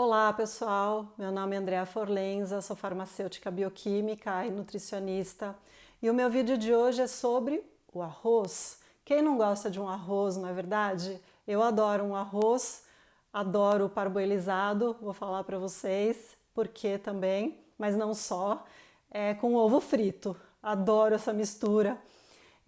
Olá pessoal, meu nome é Andrea Forlenza, sou farmacêutica bioquímica e nutricionista e o meu vídeo de hoje é sobre o arroz. Quem não gosta de um arroz, não é verdade? Eu adoro um arroz, adoro o parboilizado, vou falar para vocês porque também, mas não só, com ovo frito. Adoro essa mistura.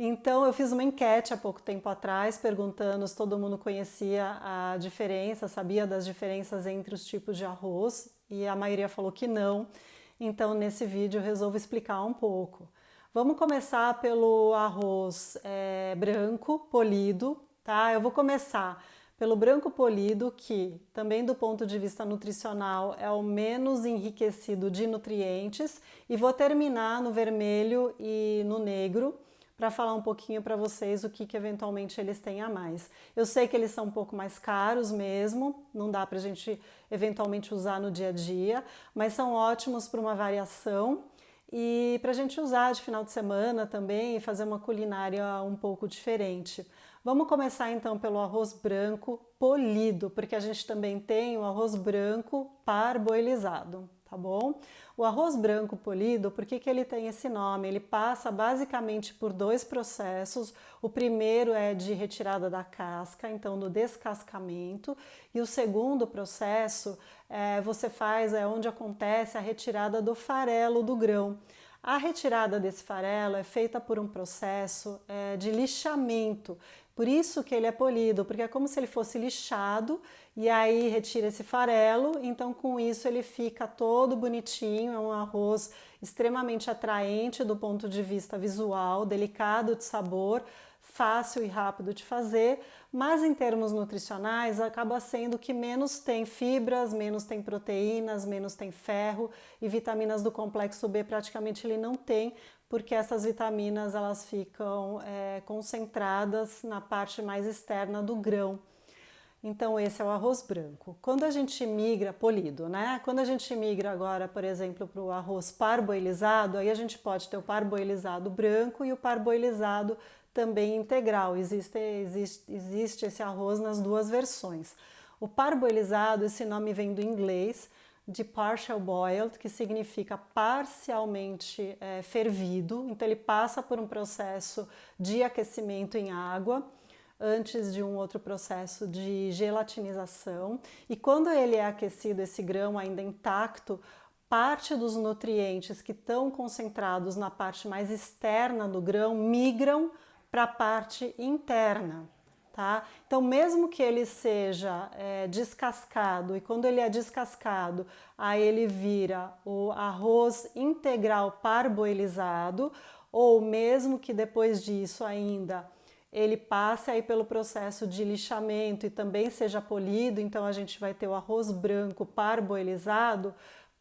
Então, eu fiz uma enquete há pouco tempo atrás, perguntando se todo mundo conhecia a diferença, sabia das diferenças entre os tipos de arroz, e a maioria falou que não. Então, nesse vídeo, eu resolvo explicar um pouco. Vamos começar pelo arroz branco polido, tá? Eu vou começar pelo branco polido, que também do ponto de vista nutricional é o menos enriquecido de nutrientes, e vou terminar no vermelho e no negro, para falar um pouquinho para vocês o que eventualmente eles têm a mais. Eu sei que eles são um pouco mais caros mesmo, não dá para a gente eventualmente usar no dia a dia, mas são ótimos para uma variação e para a gente usar de final de semana também e fazer uma culinária um pouco diferente. Vamos começar então pelo arroz branco polido, porque a gente também tem o arroz branco parboilizado, tá bom? O arroz branco polido, por que ele tem esse nome? Ele passa basicamente por dois processos. O primeiro é de retirada da casca, então do descascamento, e o segundo processo é onde acontece a retirada do farelo do grão. A retirada desse farelo é feita por um processo de lixamento, por isso que ele é polido, porque é como se ele fosse lixado e aí retira esse farelo, então com isso ele fica todo bonitinho, é um arroz extremamente atraente do ponto de vista visual, delicado de sabor, fácil e rápido de fazer, mas em termos nutricionais acaba sendo que menos tem fibras, menos tem proteínas, menos tem ferro e vitaminas do complexo B praticamente ele não tem, porque essas vitaminas elas ficam concentradas na parte mais externa do grão. Então esse é o arroz branco. Quando a gente migra, polido, né? Quando a gente migra agora, por exemplo, para o arroz parboilizado, aí a gente pode ter o parboilizado branco e o parboilizado também integral. Existe esse arroz nas duas versões. O parboilizado, esse nome vem do inglês, de partial boiled, que significa parcialmente fervido. Então ele passa por um processo de aquecimento em água antes de um outro processo de gelatinização. E quando ele é aquecido, esse grão ainda intacto, parte dos nutrientes que estão concentrados na parte mais externa do grão migram para a parte interna. Tá? Então, mesmo que ele seja descascado, e quando ele é descascado, aí ele vira o arroz integral parboilizado, ou mesmo que depois disso ainda ele passe aí pelo processo de lixamento e também seja polido, então a gente vai ter o arroz branco parboilizado,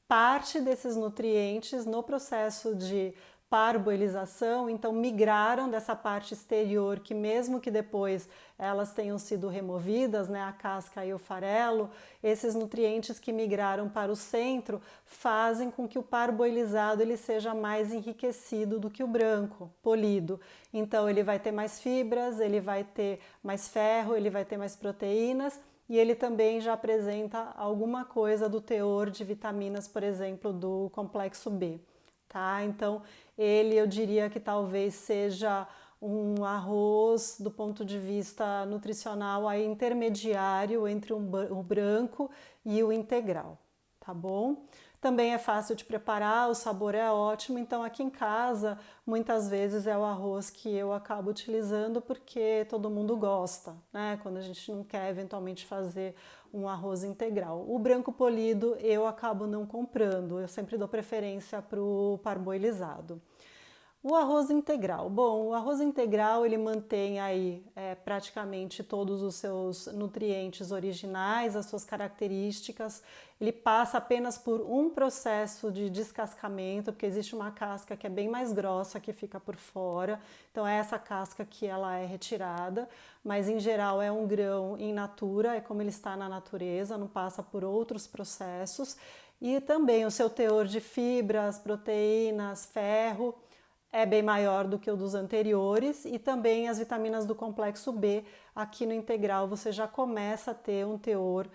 parte desses nutrientes no processo de parboilização, então migraram dessa parte exterior, que mesmo que depois elas tenham sido removidas, né, a casca e o farelo, esses nutrientes que migraram para o centro fazem com que o parboilizado ele seja mais enriquecido do que o branco, polido. Então ele vai ter mais fibras, ele vai ter mais ferro, ele vai ter mais proteínas, e ele também já apresenta alguma coisa do teor de vitaminas, por exemplo, do complexo B. Tá? Então, ele eu diria que talvez seja um arroz do ponto de vista nutricional aí intermediário entre o branco e o integral, tá bom? Também é fácil de preparar, o sabor é ótimo, então aqui em casa muitas vezes é o arroz que eu acabo utilizando porque todo mundo gosta, né? Quando a gente não quer eventualmente fazer um arroz integral. O branco polido eu acabo não comprando, eu sempre dou preferência para o parboilizado. O arroz integral. Bom, o arroz integral ele mantém aí praticamente todos os seus nutrientes originais, as suas características. Ele passa apenas por um processo de descascamento, porque existe uma casca que é bem mais grossa que fica por fora. Então é essa casca que ela é retirada, mas em geral é um grão in natura, é como ele está na natureza, não passa por outros processos. E também o seu teor de fibras, proteínas, ferro é bem maior do que o dos anteriores, e também as vitaminas do complexo B, aqui no integral você já começa a ter um teor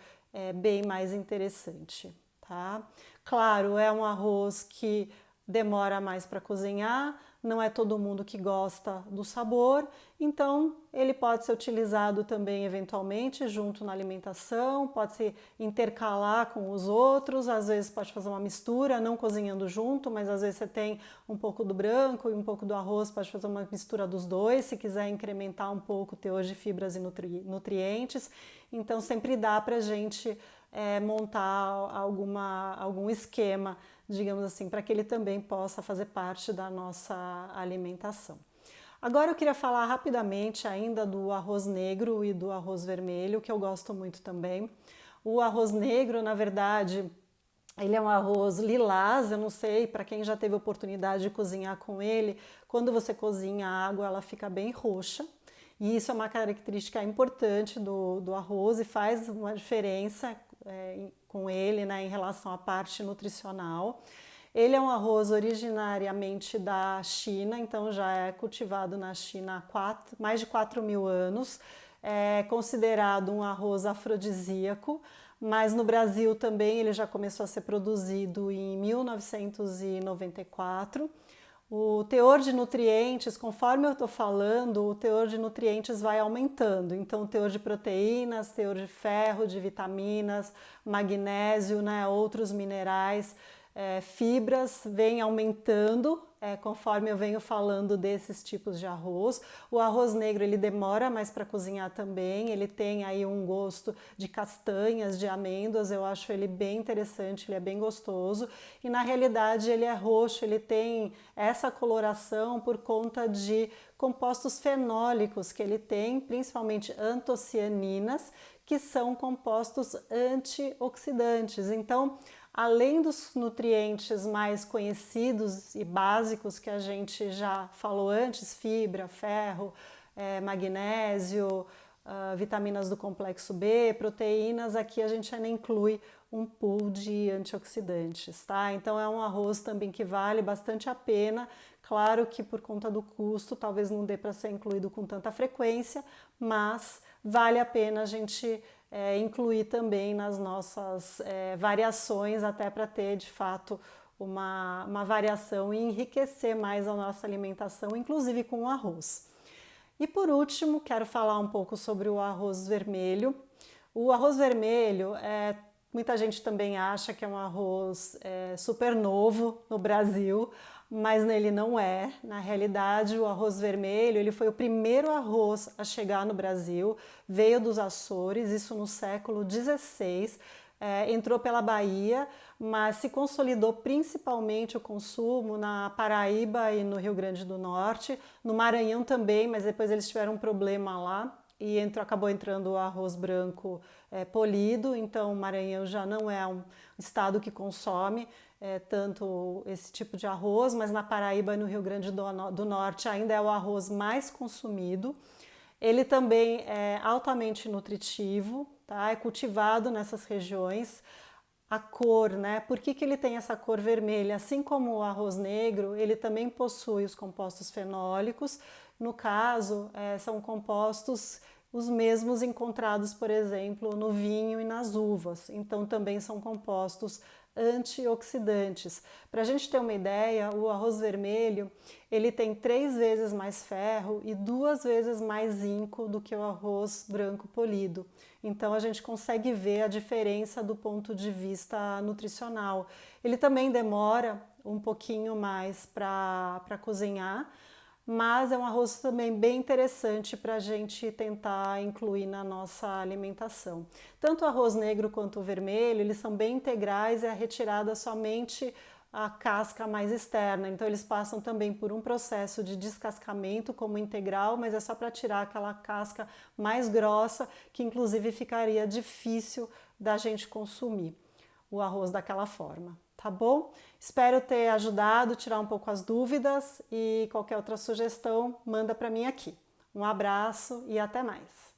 bem mais interessante, tá? Claro, é um arroz que demora mais para cozinhar, não é todo mundo que gosta do sabor, então ele pode ser utilizado também eventualmente junto na alimentação, pode se intercalar com os outros, às vezes pode fazer uma mistura, não cozinhando junto, mas às vezes você tem um pouco do branco e um pouco do arroz, pode fazer uma mistura dos dois, se quiser incrementar um pouco o teor de fibras e nutrientes, então sempre dá para a gente montar algum esquema, digamos assim, para que ele também possa fazer parte da nossa alimentação. Agora eu queria falar rapidamente ainda do arroz negro e do arroz vermelho, que eu gosto muito também. O arroz negro, na verdade, ele é um arroz lilás, eu não sei, para quem já teve oportunidade de cozinhar com ele, quando você cozinha a água, ela fica bem roxa. E isso é uma característica importante do arroz e faz uma diferença com ele, né, em relação à parte nutricional. Ele é um arroz originariamente da China, então já é cultivado na China há mais de 4.000 anos. É considerado um arroz afrodisíaco, mas no Brasil também ele já começou a ser produzido em 1994. O teor de nutrientes, conforme eu estou falando, o teor de nutrientes vai aumentando. Então, o teor de proteínas, teor de ferro, de vitaminas, magnésio, né, outros minerais, fibras vem aumentando conforme eu venho falando desses tipos de arroz. O arroz negro ele demora mais para cozinhar também, ele tem aí um gosto de castanhas, de amêndoas, eu acho ele bem interessante, ele é bem gostoso e na realidade ele é roxo, ele tem essa coloração por conta de compostos fenólicos que ele tem, principalmente antocianinas, que são compostos antioxidantes. Então, além dos nutrientes mais conhecidos e básicos que a gente já falou antes, fibra, ferro, magnésio, vitaminas do complexo B, proteínas, aqui a gente ainda inclui um pool de antioxidantes, tá? Então é um arroz também que vale bastante a pena. Claro que por conta do custo, talvez não dê para ser incluído com tanta frequência, mas vale a pena a gente incluir também nas nossas variações, até para ter de fato uma variação e enriquecer mais a nossa alimentação, inclusive com o arroz. E por último, quero falar um pouco sobre o arroz vermelho. O arroz vermelho, muita gente também acha que é um arroz super novo no Brasil, mas ele não é. Na realidade, o arroz vermelho ele foi o primeiro arroz a chegar no Brasil, veio dos Açores, isso no século XVI, entrou pela Bahia, mas se consolidou principalmente o consumo na Paraíba e no Rio Grande do Norte, no Maranhão também, mas depois eles tiveram um problema lá e acabou entrando o arroz branco polido, então o Maranhão já não é um estado que consome tanto esse tipo de arroz, mas na Paraíba e no Rio Grande do Norte ainda é o arroz mais consumido. Ele também é altamente nutritivo, tá? É cultivado nessas regiões. A cor, né? Por que ele tem essa cor vermelha? Assim como o arroz negro, ele também possui os compostos fenólicos. No caso, são compostos os mesmos encontrados, por exemplo, no vinho e nas uvas. Então, também são compostos antioxidantes. Para a gente ter uma ideia, o arroz vermelho ele tem 3 vezes mais ferro e 2 vezes mais zinco do que o arroz branco polido. Então a gente consegue ver a diferença do ponto de vista nutricional. Ele também demora um pouquinho mais para cozinhar, mas é um arroz também bem interessante para a gente tentar incluir na nossa alimentação. Tanto o arroz negro quanto o vermelho, eles são bem integrais e é retirada somente a casca mais externa, então eles passam também por um processo de descascamento como integral, mas é só para tirar aquela casca mais grossa, que inclusive ficaria difícil da gente consumir o arroz daquela forma. Tá bom? Espero ter ajudado, tirar um pouco as dúvidas e qualquer outra sugestão, manda para mim aqui. Um abraço e até mais!